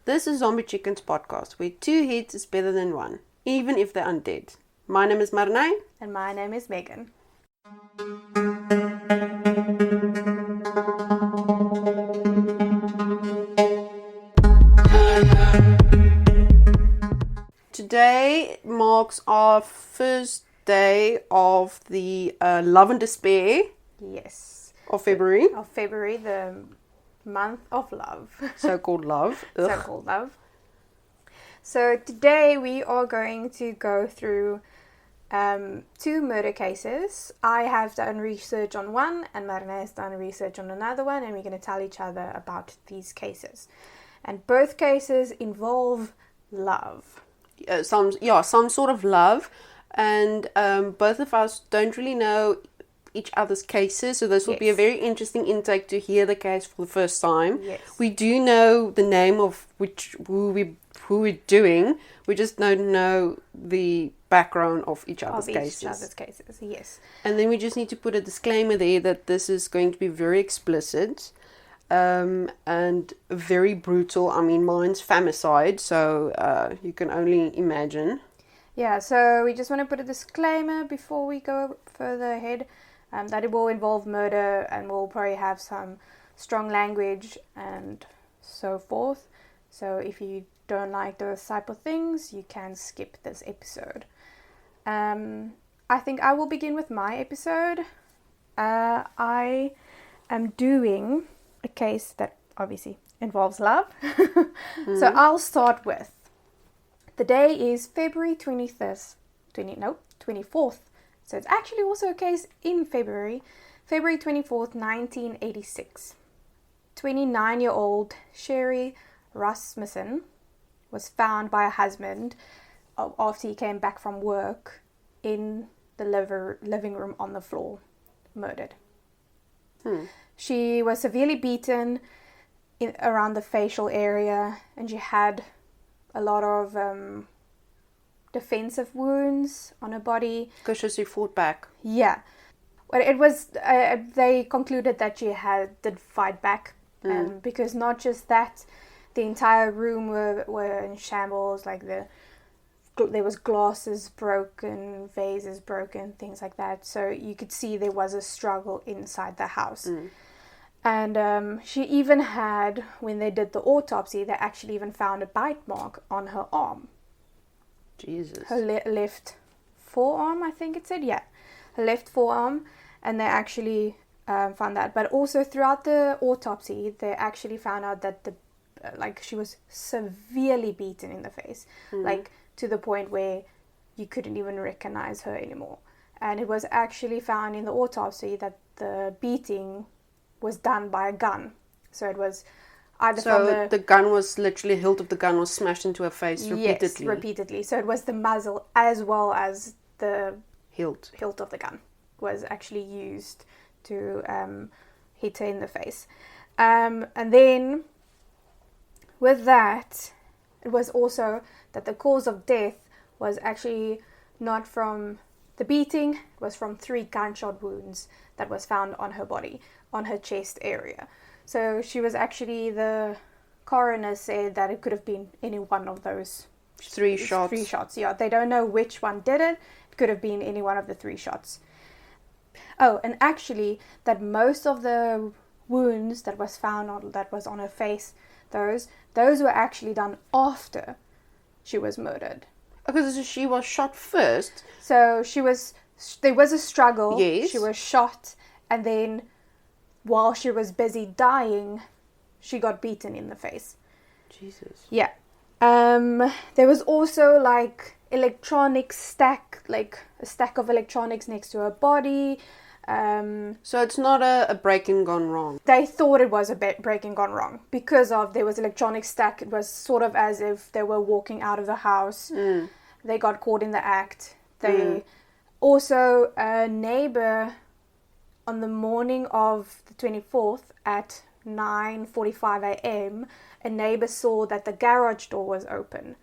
This is Zombie Chickens podcast, where two heads is better than one, even if they're undead. My name is Marnay. And my name is Megan. Today marks our first day of the Love and Despair. Yes. Of February. Of February, the month of love. So-called love. So-called love. So today we are going to go through two murder cases. I have done research on one and Marina has done research on another one, and we're going to tell each other about these cases. And both cases involve love. Some sort of love. And both of us don't really know each other's cases, so this will be a very interesting intake to hear the case for the first time. Yes. We do know the name of who we're doing. We just don't know the background of each other's cases. Yes. And then we just need to put a disclaimer there that this is going to be very explicit and very brutal. I mean, mine's femicide, so you can only imagine. Yeah, so we just want to put a disclaimer before we go further ahead. That it will involve murder and will probably have some strong language and so forth. So if you don't like those type of things, you can skip this episode. I think I will begin with my episode. I am doing a case that obviously involves love. Mm-hmm. So I'll start with, the day is February 24th. So it's actually also a case in February 24th, 1986. 29-year-old Sherry Rasmussen was found by her husband after he came back from work in the living room on the floor, murdered. She was severely beaten around the facial area, and she had a lot of defensive wounds on her body. Because she fought back. Yeah. Well, it was, they concluded that she did fight back. Because not just that, the entire room were in shambles. Like there was glasses broken, vases broken, things like that. So you could see there was a struggle inside the house. And she even had, when they did the autopsy, they actually even found a bite mark on her arm. Jesus. Her left forearm, I think it said. Yeah, her left forearm. And they actually found that. But also throughout the autopsy, they actually found out that she was severely beaten in the face. Like to the point where you couldn't even recognize her anymore. And it was actually found in the autopsy that the beating was done by a gun. So it was either from the gun was literally, hilt of the gun was smashed into her face repeatedly. Yes, repeatedly. So it was the muzzle as well as the hilt of the gun was actually used to hit her in the face. And then with that, it was also that the cause of death was actually not from the beating, it was from 3 gunshot wounds that was found on her body, on her chest area. So she was actually, the coroner said that it could have been any one of those 3 shots. 3 shots, yeah. They don't know which one did it. It could have been any one of the 3 shots. Oh, and actually, that most of the wounds that was found that was on her face, those were actually done after she was murdered. Because she was shot first. So there was a struggle. Yes. She was shot, and then while she was busy dying, she got beaten in the face. Jesus. Yeah. There was also electronic stack, like a stack of electronics next to her body. So it's not a break-in gone wrong. They thought it was a break-in gone wrong because there was electronic stack. It was sort of as if they were walking out of the house. They got caught in the act. Also, a neighbor on the morning of the 24th at 9:45 a.m., a neighbor saw that the garage door was open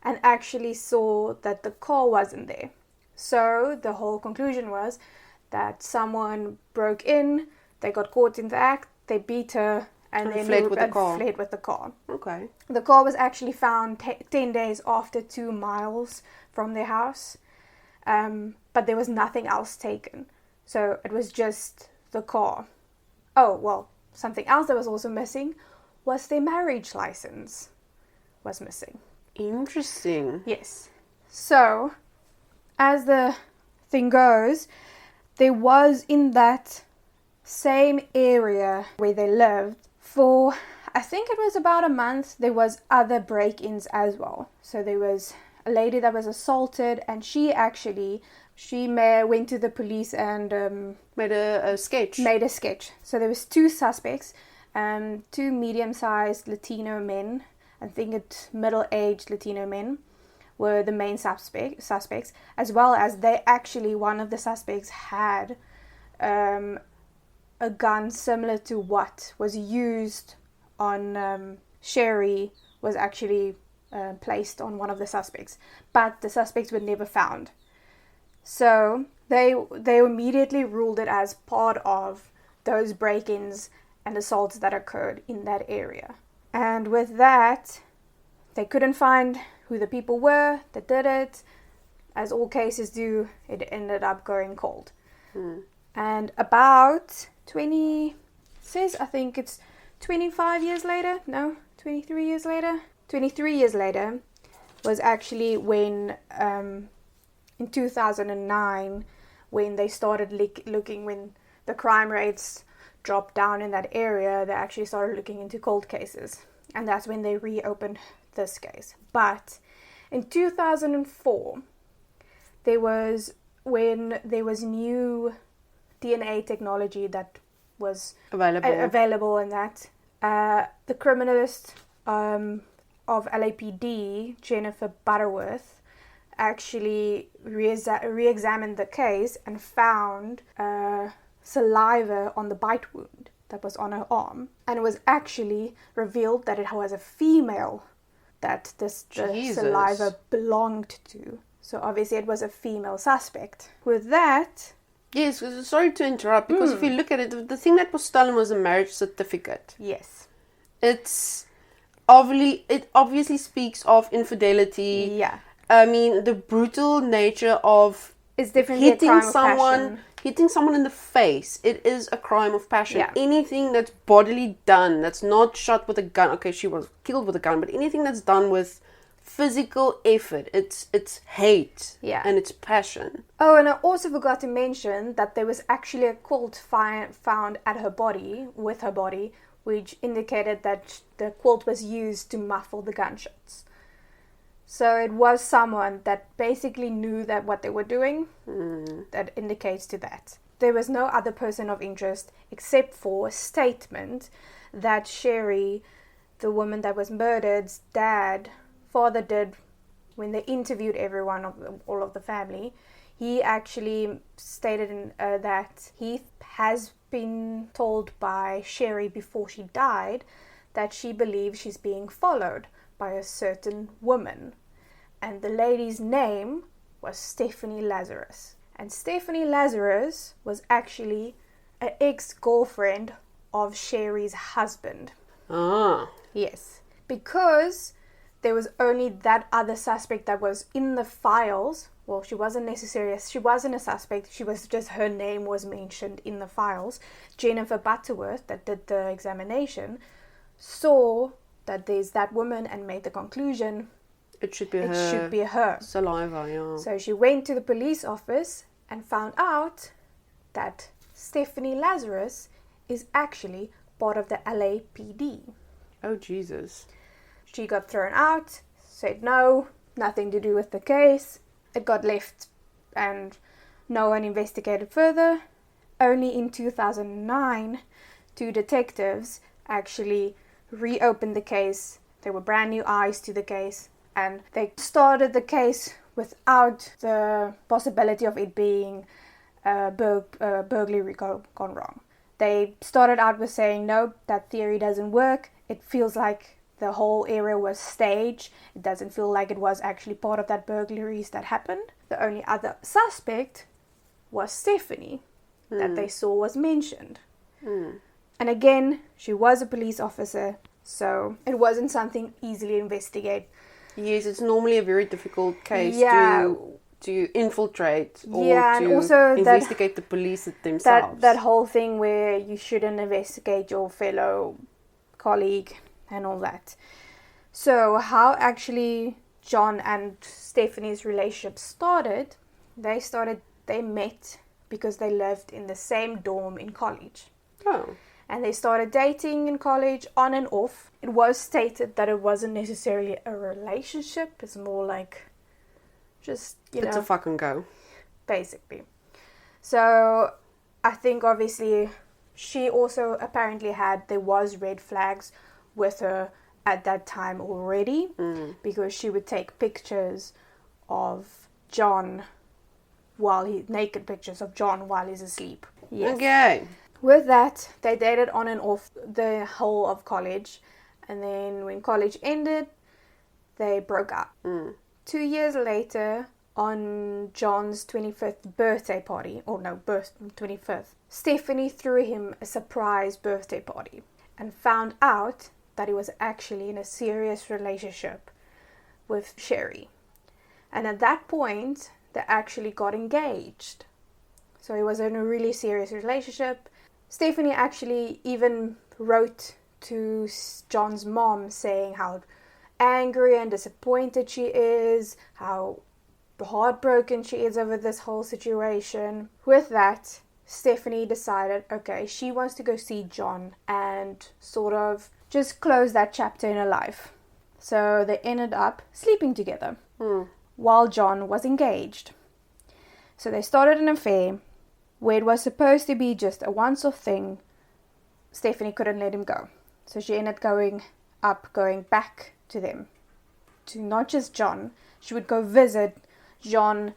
and actually saw that the car wasn't there. So the whole conclusion was that someone broke in, they got caught in the act, they beat her, and then fled with the car. fled with the car. Okay. The car was actually found 10 days after, 2 miles from their house, but there was nothing else taken. So it was just the car. Oh, well, something else that was also missing was their marriage license was missing. Interesting. Yes. So, as the thing goes, there was in that same area where they lived for, I think it was about a month, there was other break-ins as well. So there was a lady that was assaulted, and she went to the police and Made a sketch. Made a sketch. So there was 2 suspects, 2 medium-sized Latino men. I think it's middle-aged Latino men were the main suspects, as well as one of the suspects had a gun similar to what was used on Sherry was actually placed on one of the suspects, but the suspects were never found. So they immediately ruled it as part of those break-ins and assaults that occurred in that area. And with that, they couldn't find who the people were that did it. As all cases do, it ended up going cold. And about 23 years later was actually when, in 2009, when they started looking, when the crime rates dropped down in that area, they actually started looking into cold cases. And that's when they reopened this case. But in 2004, there was new DNA technology that was available, and that the criminalist of LAPD, Jennifer Butterworth, actually re-examined the case and found saliva on the bite wound that was on her arm, and it was actually revealed that it was a female that the saliva belonged to. So obviously it was a female suspect. With that... Yes, sorry to interrupt, because if you look at it, the thing that was stolen was a marriage certificate. Yes. It obviously speaks of infidelity. Yeah. I mean, the brutal nature of it's definitely a crime of passion. Hitting someone in the face, it is a crime of passion. Yeah. Anything that's bodily done, that's not shot with a gun. Okay, she was killed with a gun, but anything that's done with physical effort, it's hate. Yeah. And it's passion. Oh, and I also forgot to mention that there was actually a quilt found at her body, with her body, which indicated that the quilt was used to muffle the gunshots. So it was someone that basically knew that what they were doing. That indicates to that. There was no other person of interest except for a statement that Sherry, the woman that was murdered's father did when they interviewed all of the family. He actually stated that he has been told by Sherry before she died that she believes she's being followed by a certain woman. And the lady's name was Stephanie Lazarus. And Stephanie Lazarus was actually an ex-girlfriend of Sherry's husband. Ah. Yes. Because there was only that other suspect that was in the files. Well, she wasn't a suspect. She was just, her name was mentioned in the files. Jennifer Butterworth, that did the examination, saw that there's that woman and made the conclusion it should be her saliva. Yeah. So she went to the police office and found out that Stephanie Lazarus is actually part of the LAPD. Oh, Jesus. She got thrown out, said no, nothing to do with the case. It got left and no one investigated further. Only in 2009, 2 detectives actually reopened the case. There were brand new eyes to the case, and they started the case without the possibility of it being burglary gone wrong. They started out with saying, no, that theory doesn't work. It feels like the whole area was staged. It doesn't feel like it was actually part of that burglaries that happened. The only other suspect was Stephanie that they saw was mentioned. And again, she was a police officer, so it wasn't something easily investigated. Yes, it's normally a very difficult case to infiltrate or and to also investigate the police themselves. That whole thing where you shouldn't investigate your fellow colleague and all that. So how actually John and Stephanie's relationship started, they met because they lived in the same dorm in college. Oh. And they started dating in college on and off. It was stated that it wasn't necessarily a relationship. It's more like just, it's a fucking go. Basically. So I think obviously she also apparently there was red flags with her at that time already, because she would take pictures of John naked pictures of John while he's asleep. Yes. Okay. With that, they dated on and off the whole of college, and then when college ended, they broke up. 2 years later, on John's 25th birthday party, 25th, Stephanie threw him a surprise birthday party and found out that he was actually in a serious relationship with Sherry. And at that point, they actually got engaged. So he was in a really serious relationship. Stephanie actually even wrote to John's mom saying how angry and disappointed she is, how heartbroken she is over this whole situation. With that, Stephanie decided, okay, she wants to go see John and sort of just close that chapter in her life. So they ended up sleeping together while John was engaged. So they started an affair where it was supposed to be just a once-off thing. Stephanie couldn't let him go. So she ended going back to them. To not just John. She would go visit John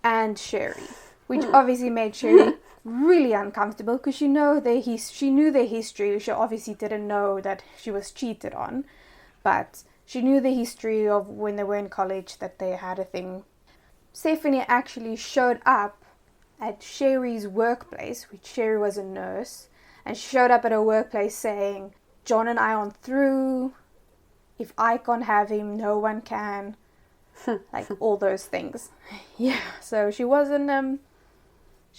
and Sherry, which obviously made Sherry really uncomfortable because she knew their history. She obviously didn't know that she was cheated on, but she knew the history of when they were in college, that they had a thing. Stephanie actually showed up at Sherry's workplace, which Sherry was a nurse, and she showed up at her workplace saying, John and I aren't through. If I can't have him, no one can. Like all those things. Yeah, so she wasn't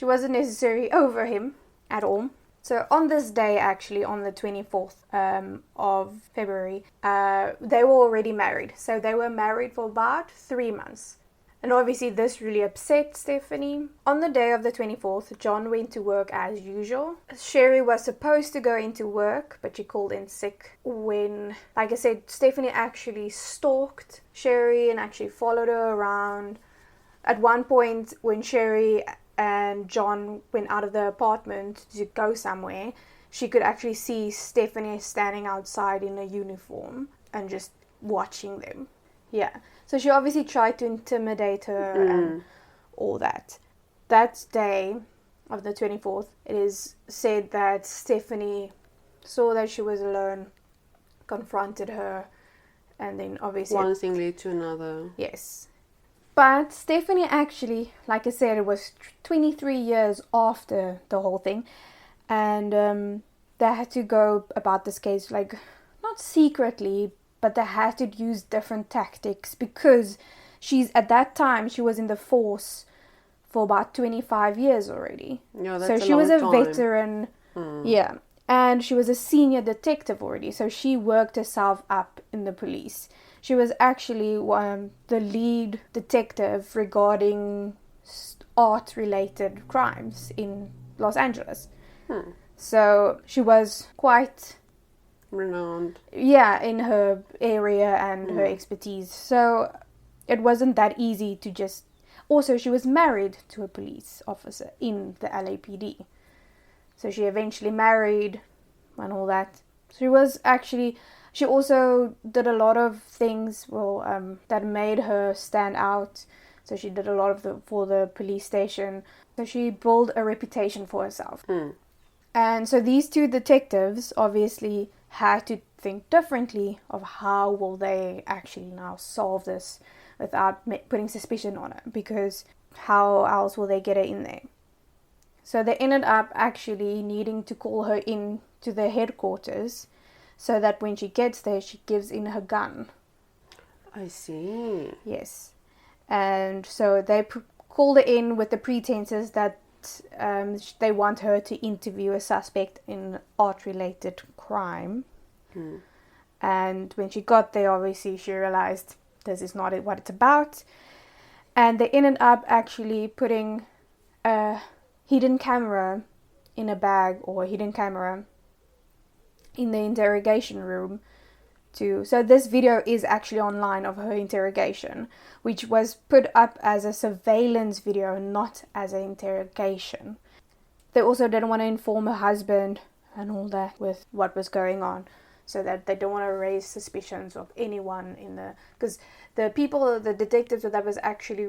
necessarily over him at all. So on this day, actually, on the 24th of February, they were already married. So they were married for about 3 months. And obviously this really upset Stephanie. On the day of the 24th, John went to work as usual. Sherry was supposed to go into work, but she called in sick when, like I said, Stephanie actually stalked Sherry and actually followed her around. At one point, when Sherry and John went out of the apartment to go somewhere, she could actually see Stephanie standing outside in a uniform and just watching them. Yeah. So she obviously tried to intimidate her and all that. That day of the 24th, it is said that Stephanie saw that she was alone, confronted her, and then obviously... one thing led to another. Yes. But Stephanie actually, like I said, it was 23 years after the whole thing. And they had to go about this case, like, not secretly, but they had to use different tactics because at that time, she was in the force for about 25 years already. Yeah, that's so she was a veteran. Yeah. And she was a senior detective already. So she worked herself up in the police. She was actually the lead detective regarding art-related crimes in Los Angeles. So she was quite... renowned. Yeah, in her area and her expertise. So it wasn't that easy to just... Also, she was married to a police officer in the LAPD. So she eventually married and all that. She also did a lot of things that made her stand out. So she did a lot for the police station. So she built a reputation for herself. And so these two detectives obviously had to think differently of how will they actually now solve this without putting suspicion on her, because how else will they get her in there? So they ended up actually needing to call her in to their headquarters so that when she gets there, she gives in her gun. I see. Yes. And so they called her in with the pretenses that they want her to interview a suspect in art-related crime. And when she got there, obviously, she realized this is not what it's about. And they ended up actually putting a hidden camera in a bag, or a hidden camera in the interrogation room. So this video is actually online of her interrogation, which was put up as a surveillance video, not as an interrogation. They also didn't want to inform her husband and all that with what was going on, so that they don't want to raise suspicions of anyone because the detectives that was actually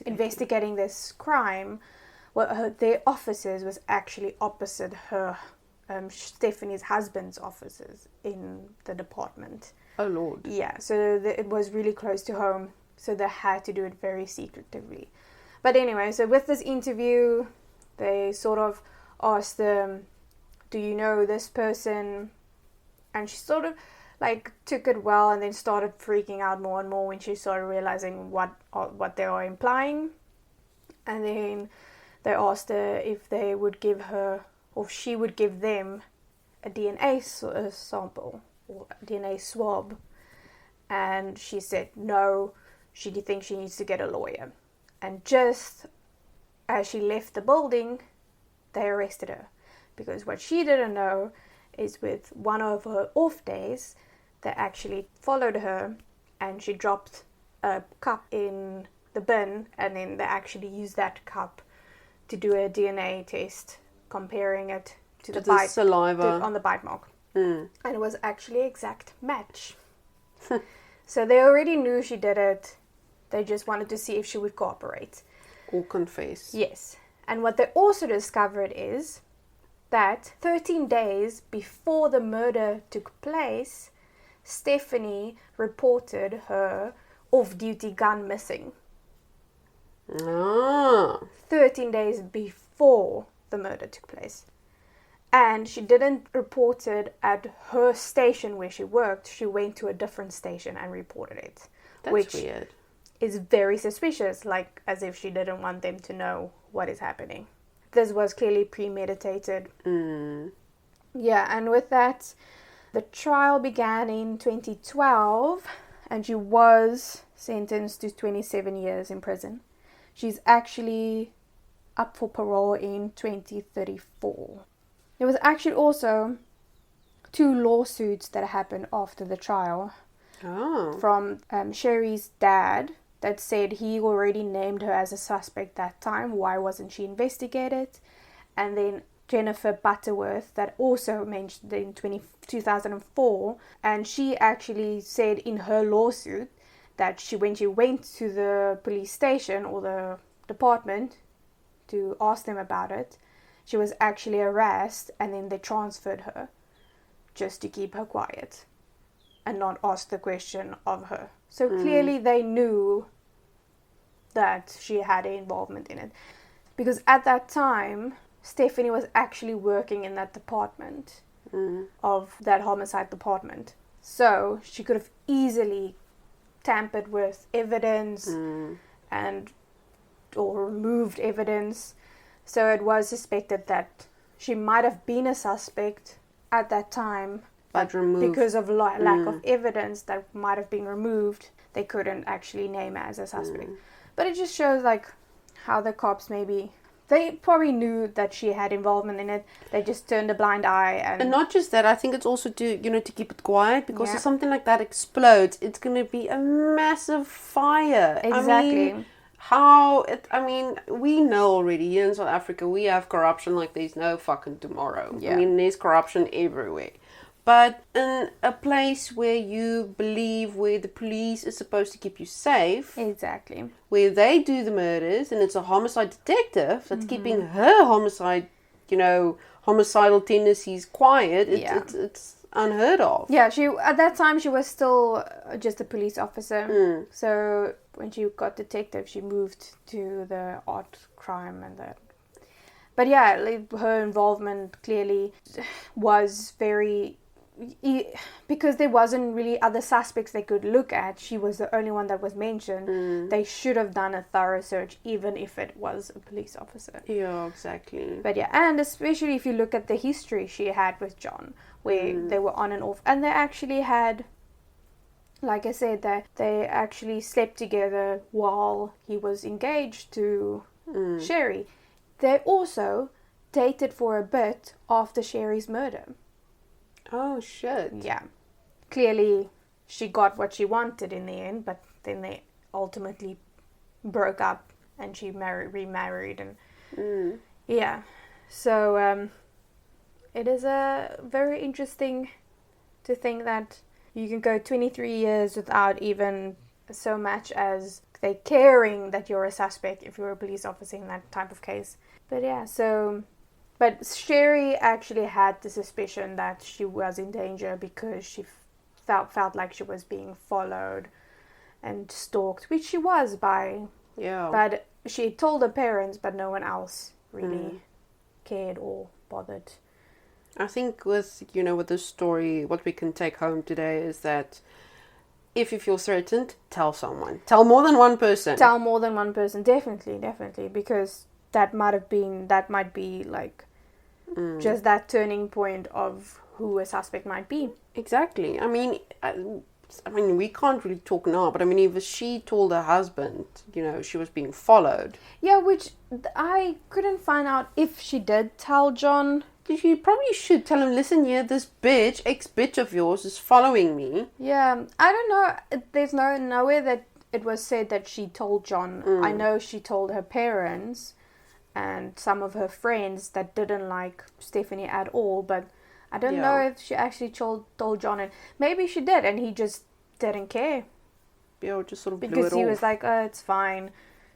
investigating this crime, their offices was actually opposite her, Stephanie's husband's offices in the department. Oh Lord. Yeah, so it was really close to home, so they had to do it very secretively. But anyway, so with this interview, they sort of asked them, do you know this person? And she sort of like took it well, and then started freaking out more and more when she started realizing what they are implying. And then they asked her if they would give her, or she would give them, a DNA sample or a DNA swab. And she said no, she thinks she needs to get a lawyer. And just as she left the building, they arrested her. Because what she didn't know is with one of her off days, they actually followed her and she dropped a cup in the bin, and then they actually used that cup to do a DNA test, comparing it to the bite saliva on the bite mark. And it was actually exact match. So they already knew she did it. They just wanted to see if she would cooperate. Or confess. Yes. And what they also discovered is that 13 days before the murder took place, Stephanie reported her off-duty gun missing. 13 days before the murder took place. And she didn't report it at her station where she worked. She went to a different station and reported it. That's weird. Is very suspicious, like as if she didn't want them to know what is happening. This was clearly premeditated. Yeah, and with that, the trial began in 2012, and she was sentenced to 27 years in prison. She's actually up for parole in 2034. There was actually also 2 lawsuits that happened after the trial. From Sherry's dad, that said he already named her as a suspect that time. Why wasn't she investigated? And then Jennifer Butterworth, that also mentioned in 2004, and she actually said in her lawsuit that when she went to the police station or the department to ask them about it, she was actually harassed, and then they transferred her just to keep her quiet and not ask the question of her. So clearly they knew that she had an involvement in it. Because at that time, Stephanie was actually working in that department, of that homicide department. So she could have easily tampered with evidence or removed evidence. So it was suspected that she might have been a suspect at that time, but because of lack of evidence that might have been removed, they couldn't actually name her as a suspect. But it just shows like how the cops they probably knew that she had involvement in it. They just turned a blind eye. And not just that, I think it's also to keep it quiet, because if something like that explodes, it's going to be a massive fire. Exactly. We know already here in South Africa we have corruption like there's no fucking tomorrow. Yeah. There's corruption everywhere. But in a place where you believe where the police is supposed to keep you safe, exactly, where they do the murders, and it's a homicide detective that's keeping her homicidal tendencies quiet, it's unheard of. Yeah, at that time she was still just a police officer. So when she got detective, she moved to the art crime and that. But yeah, like, her involvement clearly was very... Because there wasn't really other suspects they could look at, she was the only one that was mentioned. They should have done a thorough search, even if it was a police officer. Yeah, exactly. But yeah, and especially if you look at the history she had with John, where they were on and off, and they actually had, like I said, that they actually slept together while he was engaged to Sherry. They also dated for a bit after Sherry's murder. Oh, shit. Yeah. Clearly, she got what she wanted in the end, but then they ultimately broke up and she remarried. And yeah. So, it is very interesting to think that you can go 23 years without even so much as they caring that you're a suspect if you're a police officer in that type of case. But yeah, so... But Sherry actually had the suspicion that she was in danger because she felt like she was being followed and stalked, which she was by. Yeah. But she told her parents, but no one else really cared or bothered. I think with this story, what we can take home today is that if you feel threatened, tell someone. Tell more than one person. Tell more than one person, definitely, because that might be like just that turning point of who a suspect might be. Exactly. I mean, we can't really talk now, but I mean, if she told her husband, she was being followed. Yeah, which I couldn't find out if she did tell John. You probably should tell him, listen here, this ex-bitch of yours is following me. Yeah, I don't know. There's nowhere that it was said that she told John. I know she told her parents and some of her friends that didn't like Stephanie at all, but I don't know if she actually told John, and maybe she did and he just didn't care. Yeah, just sort of blew because it he off. was like, oh, it's fine,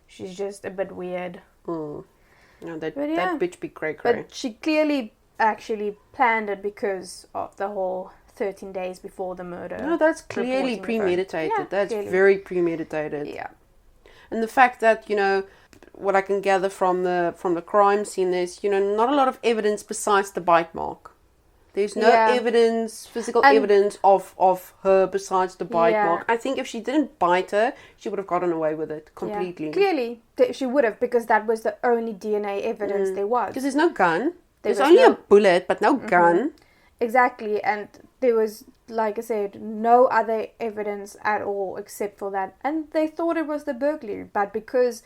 she's just a bit weird. No, that bitch be cray. But she clearly actually planned it because of the whole 13 days before the murder. No, that's clearly premeditated. Yeah, that's clearly. very premeditated. Yeah. And the fact that, what I can gather from the crime scene is, not a lot of evidence besides the bite mark. There's no physical evidence of her besides the bite mark. I think if she didn't bite her, she would have gotten away with it completely. Yeah. Clearly, she would have, because that was the only DNA evidence there was. Because there's no gun. There's only a bullet, but no gun. Exactly, and there was, like I said, no other evidence at all except for that. And they thought it was the burglary, but because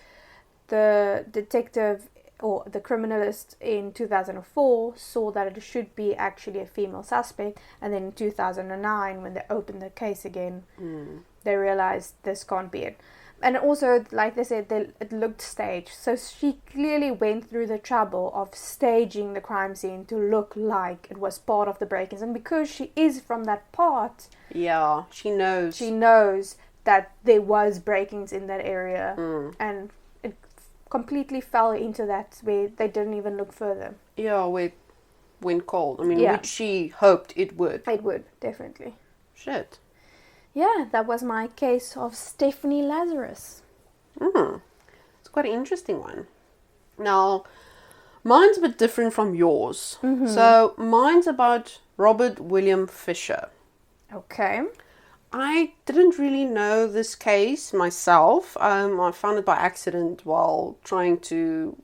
the detective or the criminalist in 2004 saw that it should be actually a female suspect, and then in 2009 when they opened the case again, they realized this can't be it. And also, like they said, it looked staged. So she clearly went through the trouble of staging the crime scene to look like it was part of the break-ins. And because she is from that part... Yeah, she knows. She knows that there was break-ins in that area. And it completely fell into that where they didn't even look further. Yeah, where it went cold. I mean, which she hoped it would. It would, definitely. Shit. Yeah, that was my case of Stephanie Lazarus. It's quite an interesting one. Now, mine's a bit different from yours. So, mine's about Robert William Fisher. Okay. I didn't really know this case myself. I found it by accident while trying to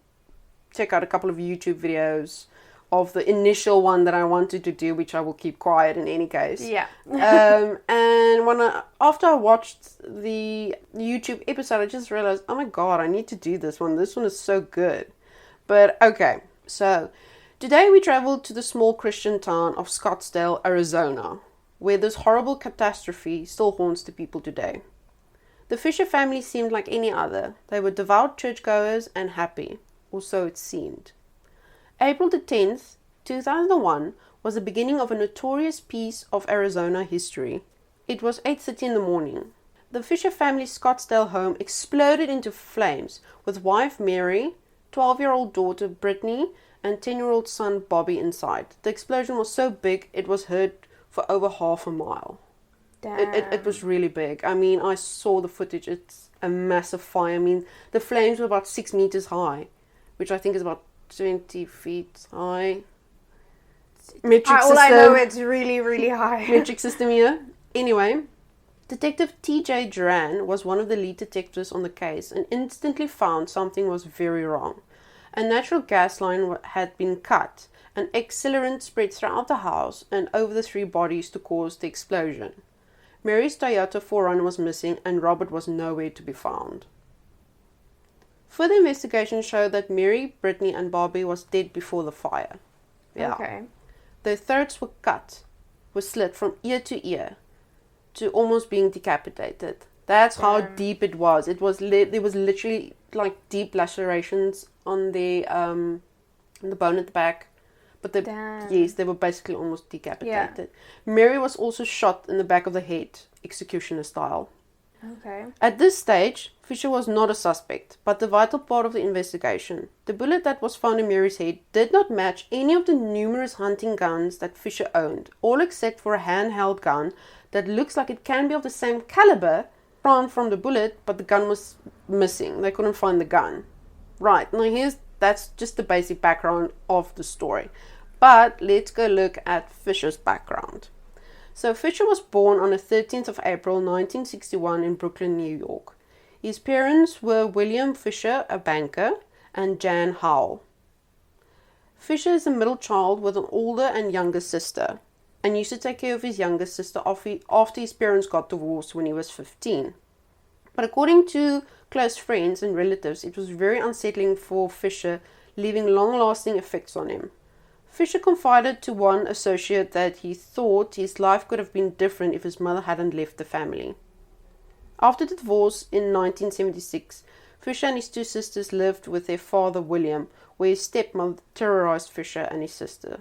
check out a couple of YouTube videos of the initial one that I wanted to do, which I will keep quiet in any case. Yeah. And after I watched the YouTube episode, I just realized, oh my god, I need to do this one. This one is so good. But okay, so today we traveled to the small Christian town of Scottsdale, Arizona, where this horrible catastrophe still haunts the people today. The Fisher family seemed like any other. They were devout churchgoers and happy, or so it seemed. April the 10th, 2001 was the beginning of a notorious piece of Arizona history. It was 8:30 in the morning. The Fisher family's Scottsdale home exploded into flames with wife Mary, 12-year-old daughter Brittany, and 10-year-old son Bobby inside. The explosion was so big it was heard for over half a mile. It was really big. I mean, I saw the footage. It's a massive fire. I mean, the flames were about 6 meters high, which I think is about 20 feet high. All I know, it's really, really high. Metric system here. Anyway, Detective T.J. Duran was one of the lead detectives on the case and instantly found something was very wrong. A natural gas line had been cut. An accelerant spread throughout the house and over the 3 bodies to cause the explosion. Mary's Toyota 4Runner was missing and Robert was nowhere to be found. Further investigation showed that Mary, Brittany and Bobby was dead before the fire. Yeah. Okay. Their throats were slit from ear to ear, to almost being decapitated. That's how deep it was. It was there was literally like deep lacerations on the bone at the back. But yes, they were basically almost decapitated. Yeah. Mary was also shot in the back of the head, executioner style. Okay. At this stage, Fisher was not a suspect, but the vital part of the investigation. The bullet that was found in Mary's head did not match any of the numerous hunting guns that Fisher owned, all except for a handheld gun that looks like it can be of the same caliber found from the bullet, but the gun was missing. They couldn't find the gun. Right, now that's just the basic background of the story. But let's go look at Fisher's background. So Fisher was born on the 13th of April 1961 in Brooklyn, New York. His parents were William Fisher, a banker, and Jan Howell. Fisher is a middle child with an older and younger sister, and used to take care of his younger sister after his parents got divorced when he was 15. But according to close friends and relatives, it was very unsettling for Fisher, leaving long-lasting effects on him. Fisher confided to one associate that he thought his life could have been different if his mother hadn't left the family. After the divorce in 1976, Fisher and his 2 sisters lived with their father William, where his stepmother terrorized Fisher and his sister.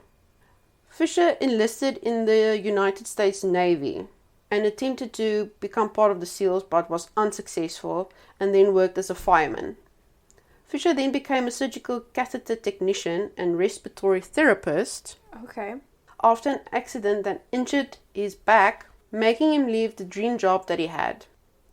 Fisher enlisted in the United States Navy and attempted to become part of the SEALs but was unsuccessful, and then worked as a fireman. Fisher then became a surgical catheter technician and respiratory therapist. Okay. After an accident that injured his back, making him leave the dream job that he had.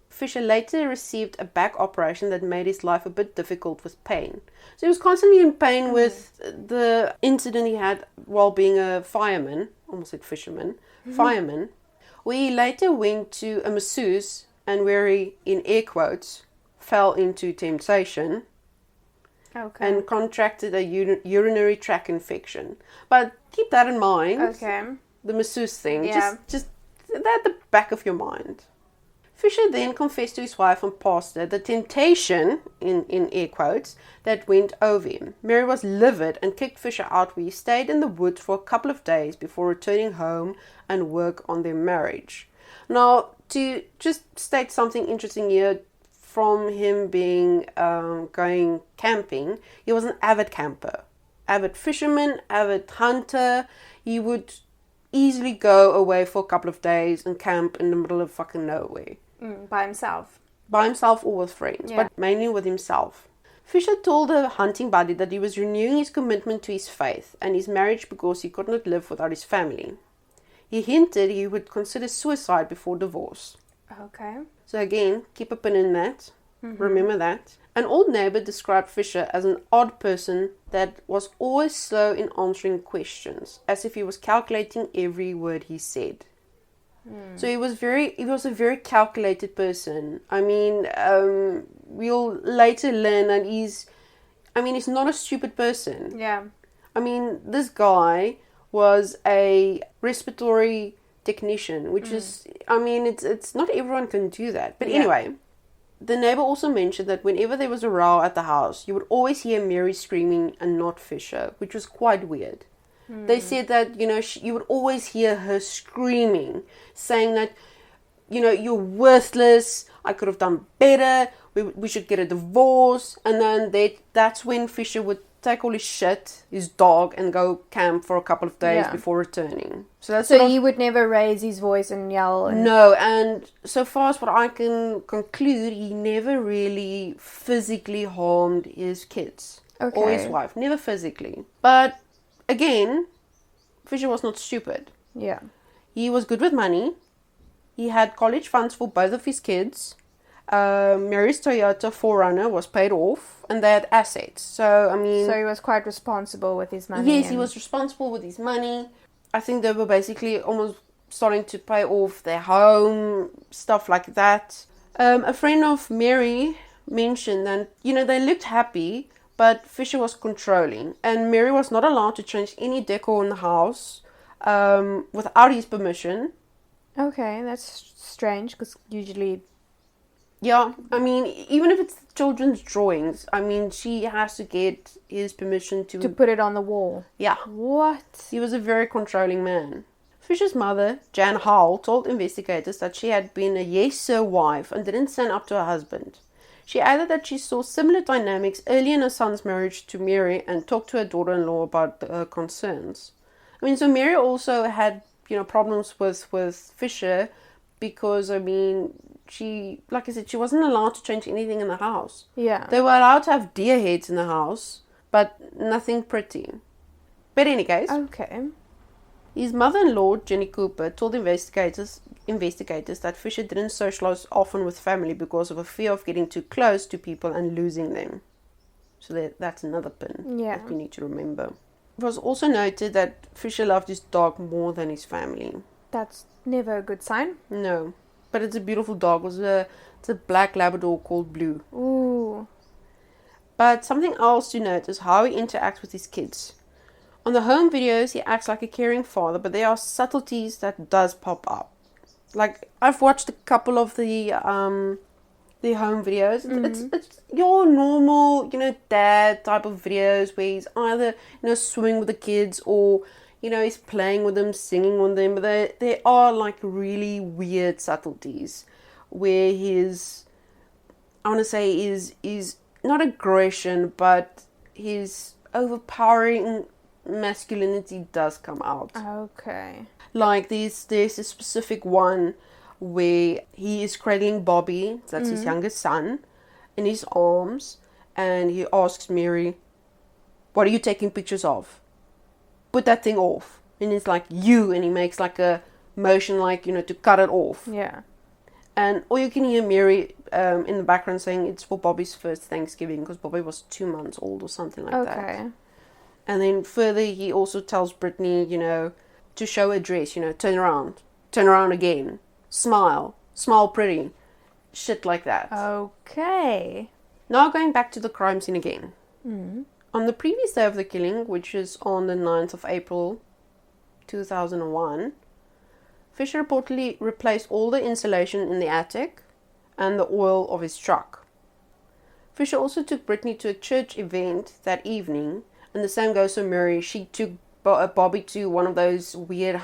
Fisher later received a back operation that made his life a bit difficult with pain. So he was constantly in pain with the incident he had while being a fireman, almost said fisherman, fireman, where he later went to a masseuse and where he, in air quotes, fell into temptation. Okay. And contracted a urinary tract infection. But keep that in mind. Okay. The masseuse thing. Yeah. Just that at the back of your mind. Fisher then confessed to his wife and pastor the temptation, in air quotes, that went over him. Mary was livid and kicked Fisher out, where he stayed in the woods for a couple of days before returning home and work on their marriage. Now, to just state something interesting here, from him being going camping, he was an avid camper, avid fisherman, avid hunter. He would easily go away for a couple of days and camp in the middle of fucking nowhere. By himself? By himself or with friends, but mainly with himself. Fisher told a hunting buddy that he was renewing his commitment to his faith and his marriage because he could not live without his family. He hinted he would consider suicide before divorce. Okay. So again, keep a pin in that. Remember that. An old neighbor described Fisher as an odd person that was always slow in answering questions, as if he was calculating every word he said. So he was a very calculated person. I mean, we'll later learn that he's not a stupid person. Yeah. I mean, this guy was a respiratory technician, which is, it's not everyone can do that. But anyway, the neighbor also mentioned that whenever there was a row at the house, you would always hear Mary screaming and not Fisher, which was quite weird. They said that, you would always hear her screaming, saying that, you're worthless, I could have done better, we should get a divorce. And then that's when Fisher would take all his shit, his dog, and go camp for a couple of days before returning. So he would never raise his voice and yell? No, and so far as what I can conclude, he never really physically harmed his kids or his wife. Never physically. But again, Fisher was not stupid. Yeah. He was good with money. He had college funds for both of his kids. Mary's Toyota 4Runner was paid off, and they had assets. So, I mean... So he was quite responsible with his money. Yes, he was responsible with his money. I think they were basically almost starting to pay off their home, stuff like that. A friend of Mary mentioned that, they looked happy, but Fisher was controlling. And Mary was not allowed to change any decor in the house without his permission. Okay, that's strange, because usually... Yeah, I mean, even if it's children's drawings, I mean, she has to get his permission to put it on the wall. Yeah. What? He was a very controlling man. Fisher's mother, Jan Howell, told investigators that she had been a yes sir wife and didn't stand up to her husband. She added that she saw similar dynamics early in her son's marriage to Mary and talked to her daughter-in-law about her concerns. I mean, so Mary also had, problems with Fisher because, I mean, she, like I said, she wasn't allowed to change anything in the house. Yeah. They were allowed to have deer heads in the house, but nothing pretty. But in any case... Okay. His mother-in-law, Jenny Cooper, told investigators that Fisher didn't socialize often with family because of a fear of getting too close to people and losing them. So that's another pin that we need to remember. It was also noted that Fisher loved his dog more than his family. That's never a good sign. No. But it's a beautiful dog. It's a black Labrador called Blue. Ooh. But something else to note is how he interacts with his kids. On the home videos, he acts like a caring father, but there are subtleties that does pop up. Like, I've watched a couple of the home videos. It's your normal, dad type of videos where he's either, swimming with the kids or, he's playing with them, singing with them. But there are, like, really weird subtleties where his, I want to say, is not aggression, but his overpowering masculinity does come out. Okay. Like there's a specific one where he is cradling Bobby, that's his youngest son, in his arms, and he asks Mary, "What are you taking pictures of? Put that thing off." And it's like, "You," and he makes like a motion like, to cut it off. Yeah. And or you can hear Mary in the background saying it's for Bobby's first Thanksgiving because Bobby was 2 months old or something like that. Okay. And then further, he also tells Brittany, to show her dress, turn around again, smile pretty, shit like that. Okay. Now going back to the crime scene again. Mm. On the previous day of the killing, which is on the 9th of April, 2001, Fisher reportedly replaced all the insulation in the attic and the oil of his truck. Fisher also took Brittany to a church event that evening. And the same goes for Mary. She took Bobby to one of those weird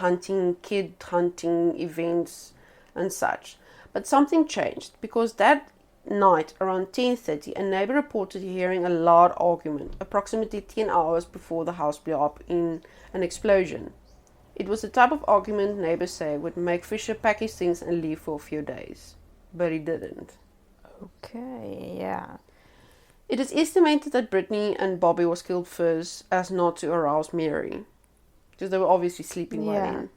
kid hunting events and such. But something changed because that night around 10:30, a neighbor reported hearing a loud argument approximately 10 hours before the house blew up in an explosion. It was the type of argument neighbors say would make Fisher pack his things and leave for a few days. But he didn't. Okay, yeah. It is estimated that Brittany and Bobby was killed first as not to arouse Mary. Because they were obviously sleeping by then.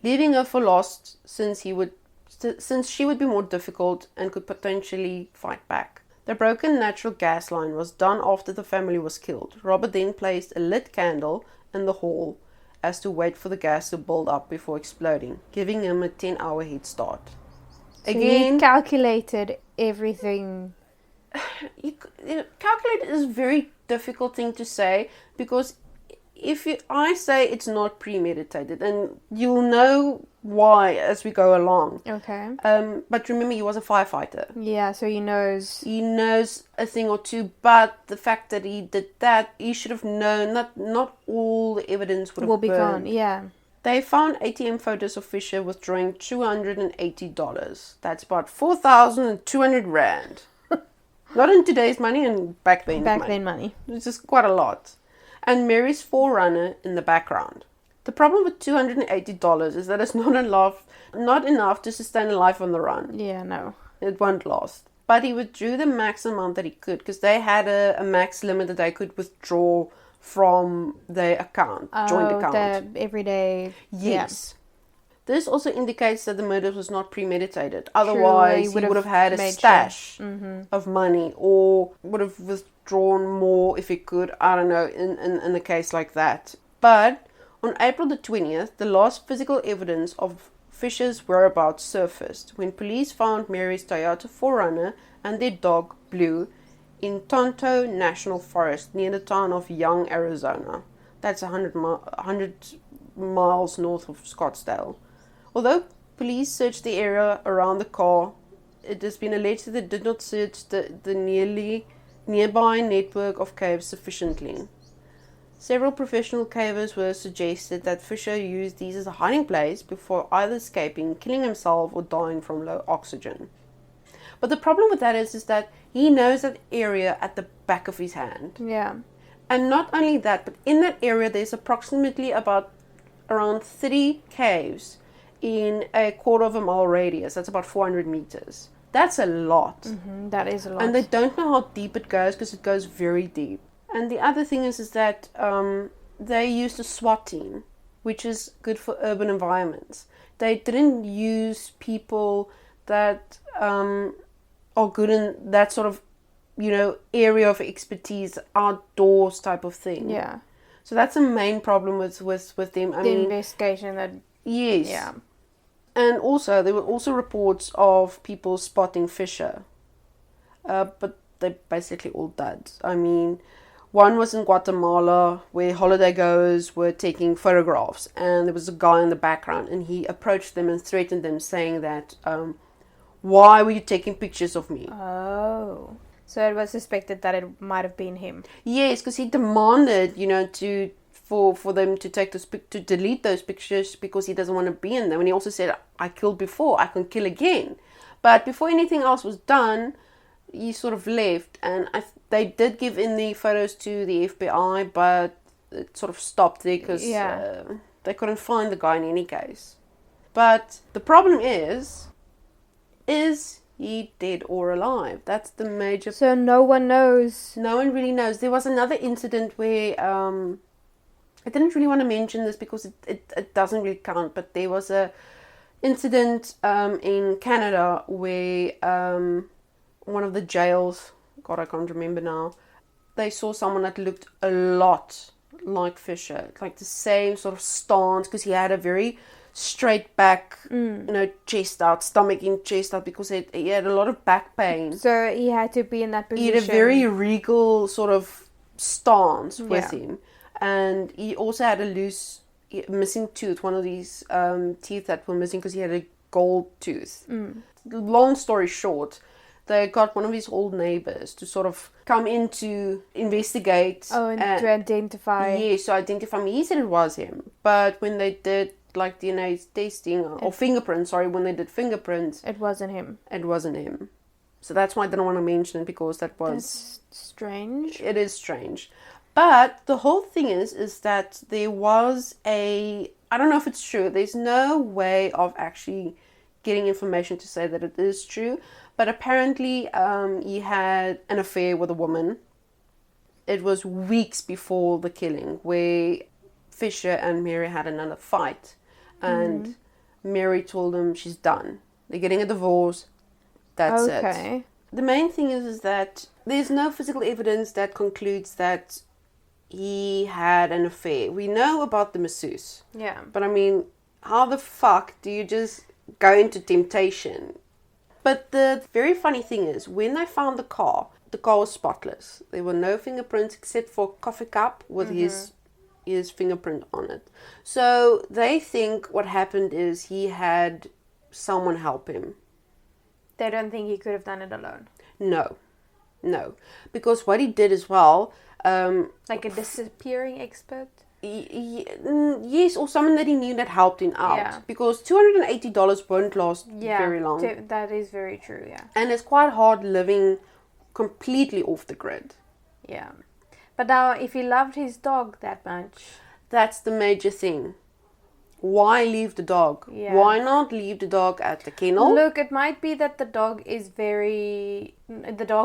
Leaving her for lost since she would be more difficult and could potentially fight back. The broken natural gas line was done after the family was killed. Robert then placed a lit candle in the hall as to wait for the gas to build up before exploding, giving him a 10-hour head start. So he calculated everything. Calculate is a very difficult thing to say because I say it's not premeditated, and you'll know why as we go along. Okay. But remember, he was a firefighter. Yeah, so he knows. He knows a thing or two, but the fact that he did that, he should have known that not all the evidence will be gone. Yeah. They found ATM photos of Fisher withdrawing $280. That's about 4,200 rand. Not in today's money and back then money. It's just quite a lot. And Mary's 4Runner in the background. The problem with $280 is that it's not enough to sustain a life on the run. Yeah, no. It won't last. But he withdrew the max amount that he could because they had a max limit that they could withdraw from their account, joint account. The everyday. Yes. This also indicates that the murder was not premeditated. Otherwise, he would have had a stash of money, or would have withdrawn more if he could. I don't know, in a case like that. But on April the 20th, the last physical evidence of Fisher's whereabouts surfaced when police found Mary's Toyota 4Runner and their dog, Blue, in Tonto National Forest near the town of Young, Arizona. That's 100 miles north of Scottsdale. Although police searched the area around the car, it has been alleged that they did not search the nearby network of caves sufficiently. Several professional cavers were suggested that Fisher used these as a hiding place before either escaping, killing himself, or dying from low oxygen. But the problem with that is that he knows that area at the back of his hand. Yeah. And not only that, but in that area there's approximately around 30 caves in a quarter of a mile radius. That's about 400 meters. That's a lot. That is a lot. And they don't know how deep it goes because it goes very deep. And the other thing is that they used a SWAT team, which is good for urban environments. They didn't use people that are good in that sort of, area of expertise, outdoors type of thing. Yeah. So that's the main problem with them. The investigation that... Yes. Yeah. And also, there were also reports of people spotting Fisher. But they basically all died. I mean, one was in Guatemala where holiday goers were taking photographs, and there was a guy in the background, and he approached them and threatened them, saying that, why were you taking pictures of me? Oh. So it was suspected that it might have been him. Yes, because he demanded, for them to take to delete those pictures because he doesn't want to be in them. And he also said, I killed before, I can kill again. But before anything else was done, he sort of left, and they did give in the photos to the FBI, but it sort of stopped there because they couldn't find the guy in any case. But the problem is he dead or alive? That's the major... So no one knows. No one really knows. There was another incident where... I didn't really want to mention this because it doesn't really count, but there was a incident in Canada where one of the jails... God, I can't remember now. They saw someone that looked a lot like Fisher. Like the same sort of stance, because he had a very... straight back, chest out, stomach in, chest out, because he had a lot of back pain. So he had to be in that position. He had a very regal sort of stance with him. And he also had missing tooth, one of these teeth that were missing because he had a gold tooth. Long story short, they got one of his old neighbors to sort of come in to investigate. Oh, and to identify. Yes, to identify me. He said it was him. But when they did like DNA testing or fingerprints, when they did fingerprints, it wasn't him. It wasn't him. So that's why I didn't want to mention it, because that's strange. It is strange. But the whole thing is that there was I don't know if it's true. There's no way of actually getting information to say that it is true. But apparently he had an affair with a woman. It was weeks before the killing where Fisher and Mary had another fight. And Mary told him she's done. They're getting a divorce. That's it. The main thing is that there's no physical evidence that concludes that he had an affair. We know about the masseuse. Yeah. But I mean, how the fuck do you just go into temptation? But the very funny thing is, when they found the car was spotless. There were no fingerprints except for a coffee cup with his fingerprint on it. So they think what happened is he had someone help him. They don't think he could have done it alone. No. Because what he did as well... like a disappearing expert? Yes, or someone that he knew that helped him out. Yeah. Because $280 won't last very long. That is very true, yeah. And it's quite hard living completely off the grid. Yeah. But now, if he loved his dog that much... That's the major thing. Why leave the dog? Yeah. Why not leave the dog at the kennel? Look, it might be that the dog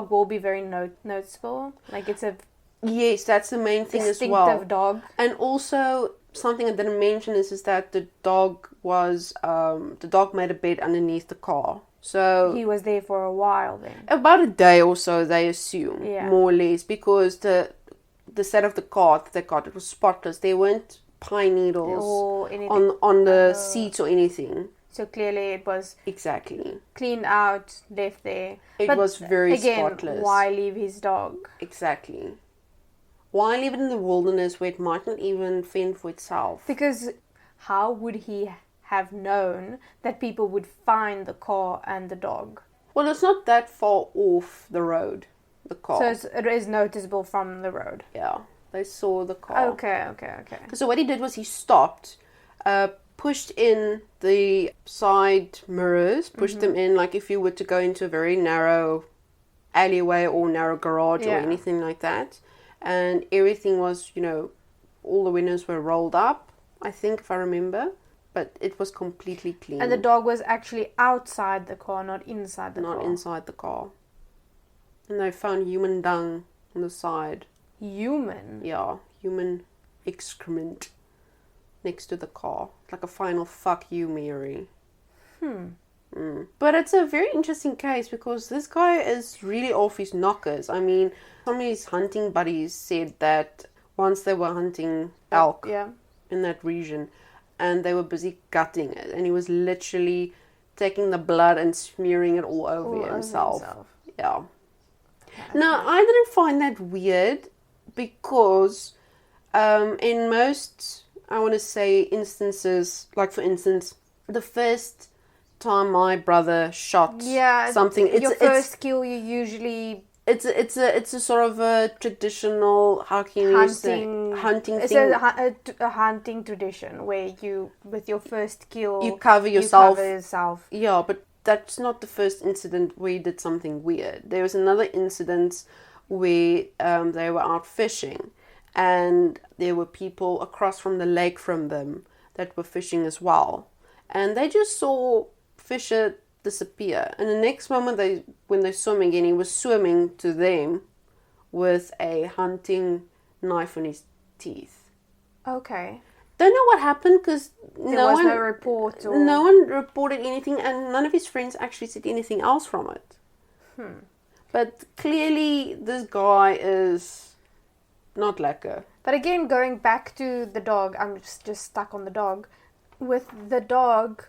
will be very noticeable. Like, it's a... Yes, that's the main thing as well. Distinctive dog. And also, something I didn't mention is that the dog made a bed underneath the car. So he was there for a while then. About a day or so, they assume, Yeah. more or less, because the set of the car that they got, it was spotless. There weren't pine needles Or anything. on the seats or anything. So clearly it was Exactly. cleaned out, left there. It But was very again, spotless. why leave his dog? Exactly. Why leave it in the wilderness where it might not even fend for itself? Because how would he have known that people would find the car and the dog? Well, it's not that far off the road, the car. So it is noticeable from the road. Yeah, they saw the car. Okay. So what he did was he stopped, pushed in the side mirrors, pushed them in like if you were to go into a very narrow alleyway or narrow garage or Yeah. anything like that. And everything was, all the windows were rolled up, I think, if I remember. But it was completely clean. And the dog was actually outside the car, not inside the car. Not inside the car. And they found human dung on the side. Human? Yeah, human excrement next to the car. Like a final fuck you, Mary. But it's a very interesting case because this guy is really off his knockers. I mean, some of his hunting buddies said that once they were hunting elk Yeah. in that region and they were busy gutting it, and he was literally taking the blood and smearing it all over himself. Yeah. Now, I didn't find that weird because in most, I want to say, instances, like for instance, the first time my brother shot something, your first kill, you usually it's a sort of a traditional, how can you say, hunting it's thing. a hunting tradition where you, with your first kill, You cover yourself. yourself. Yeah, but that's not the first incident where he did something weird. There was another incident where they were out fishing and there were people across from the lake from them that were fishing as well. And they just saw Fisher disappear. And the next moment when they saw him again, he was swimming to them with a hunting knife in his teeth. Okay. Don't know what happened because There was no report or... no one reported anything, and none of his friends actually said anything else from it. But clearly, this guy is not lekker. But again, going back to the dog, I'm just stuck on the dog. With the dog,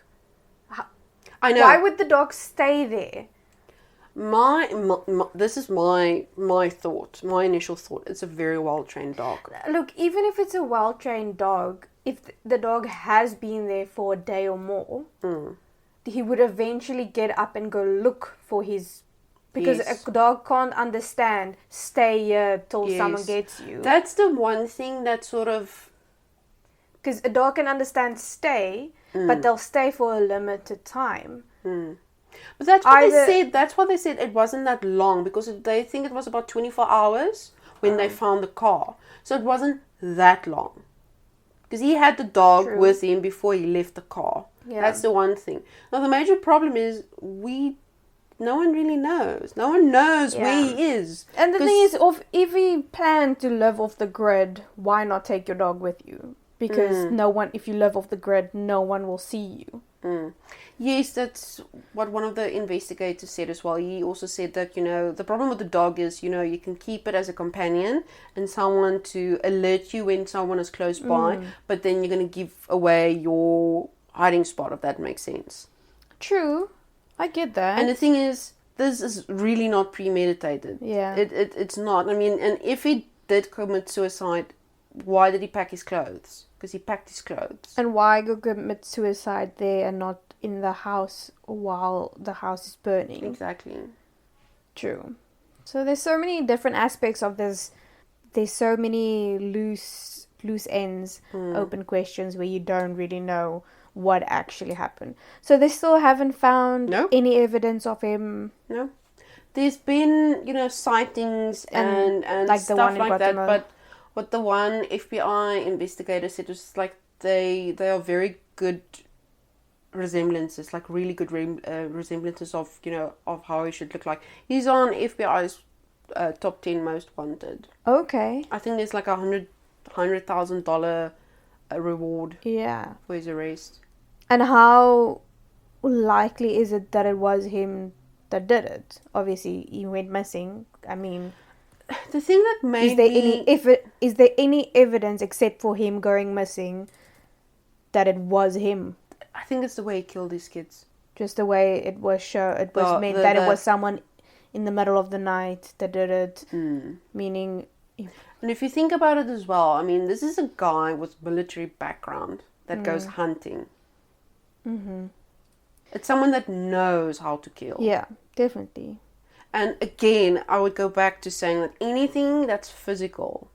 I know. why would the dog stay there? This is my thought, my initial thought. It's a very well trained dog. Look, even if it's a well-trained dog, if the dog has been there for a day or more, he would eventually get up and go look for his... Because Yes. a dog can't understand, stay here till someone Yes. gets you. That's the one thing that sort of... Because a dog can understand stay, but they'll stay for a limited time. But that's what Either- they said. That's why they said it wasn't that long, because they think it was about 24 hours when they found the car. So it wasn't that long. Because he had the dog True. with him before he left the car. Yeah. That's the one thing. Now the major problem is no one really knows. No one knows where he is. And the 'Cause- thing is, if you plan to live off the grid, why not take your dog with you? Because if you live off the grid, no one will see you. Yes, that's what one of the investigators said as well. He also said that, the problem with the dog is, you can keep it as a companion and someone to alert you when someone is close by, but then you're going to give away your hiding spot, if that makes sense. True, I get that. And the thing is, this is really not premeditated. Yeah. It's not. I mean, and if he did commit suicide, why did he pack his clothes? Because he packed his clothes. And why go commit suicide there and not in the house while the house is burning? Exactly. True. So there's so many different aspects of this. There's so many loose ends, open questions where you don't really know what actually happened. So they still haven't found No. any evidence of him. No. There's been, sightings and like the stuff one in like that, Guatemala. but what the one FBI investigator said was like they are very good resemblances, like really good resemblances of, of how he should look like. He's on FBI's top 10 most wanted. Okay. I think there's like $100,000 a reward Yeah. for his arrest. And how likely is it that it was him that did it? Obviously, he went missing. I mean, The thing that made is there any evidence except for him going missing that it was him? I think it's the way he killed his kids. Just the way it was it was someone in the middle of the night that did it. Meaning, and if you think about it as well, I mean, this is a guy with military background that goes hunting. Mm-hmm. It's someone that knows how to kill. Yeah, definitely. And again, I would go back to saying that anything that's physical,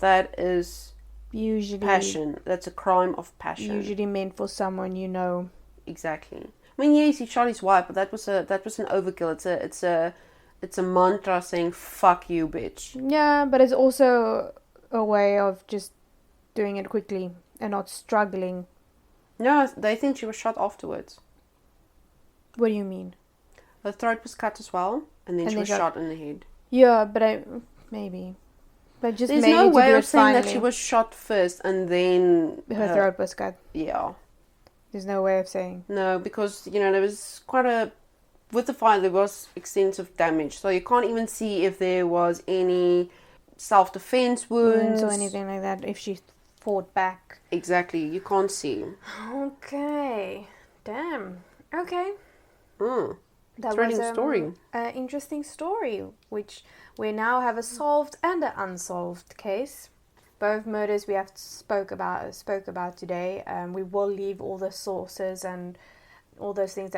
that is usually passion. That's a crime of passion. Usually meant for someone you know. Exactly. I mean, yes, he shot his wife, but that was an overkill. It's a mantra saying "fuck you, bitch." Yeah, but it's also a way of just doing it quickly and not struggling. No, they think she was shot afterwards. What do you mean? Her throat was cut as well, and then she was shot in the head. Yeah, but maybe. But just there's maybe no way of saying finally. that she was shot first and then her throat was cut. Yeah. There's no way of saying. No, because, there was with the fire there was extensive damage. So you can't even see if there was any self-defense wounds. Or anything like that, if she fought back. Exactly, you can't see. Okay. Damn. Okay. That was a story. An interesting story, which we now have a solved and an unsolved case. Both murders we have spoke about today. We will leave all the sources and all those things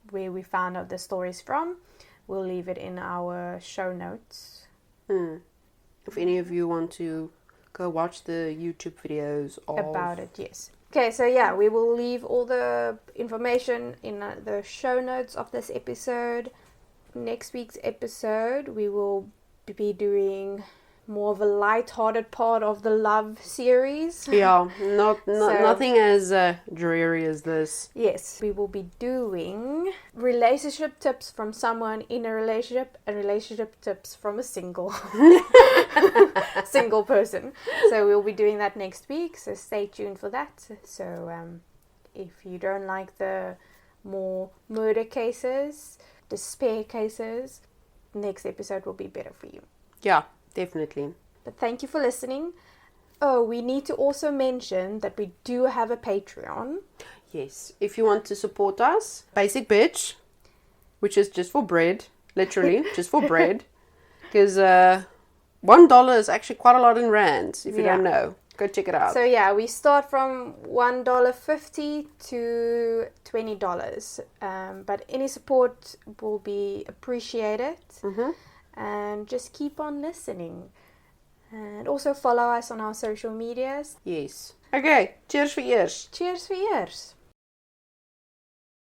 where we found out the stories from. We'll leave it in our show notes. If any of you want to go watch the YouTube videos about it, yes. Okay, so yeah, we will leave all the information in the show notes of this episode. Next week's episode, we will be doing more of a light-hearted part of the love series. Yeah, nothing as dreary as this. Yes, we will be doing relationship tips from someone in a relationship and relationship tips from a single person. So we'll be doing that next week, so stay tuned for that. So if you don't like the more murder cases, despair cases, next episode will be better for you. Yeah, definitely. But thank you for listening. Oh, we need to also mention that we do have a Patreon. Yes, if you want to support us, Basic Bitch, which is just for bread, literally, just for bread. Because $1 is actually quite a lot in rands, if you don't know. Go check it out. So yeah, we start from $1.50 to $20. But any support will be appreciated. And just keep on listening. And also follow us on our social medias. Yes. Okay, cheers for ears. Cheers for ears.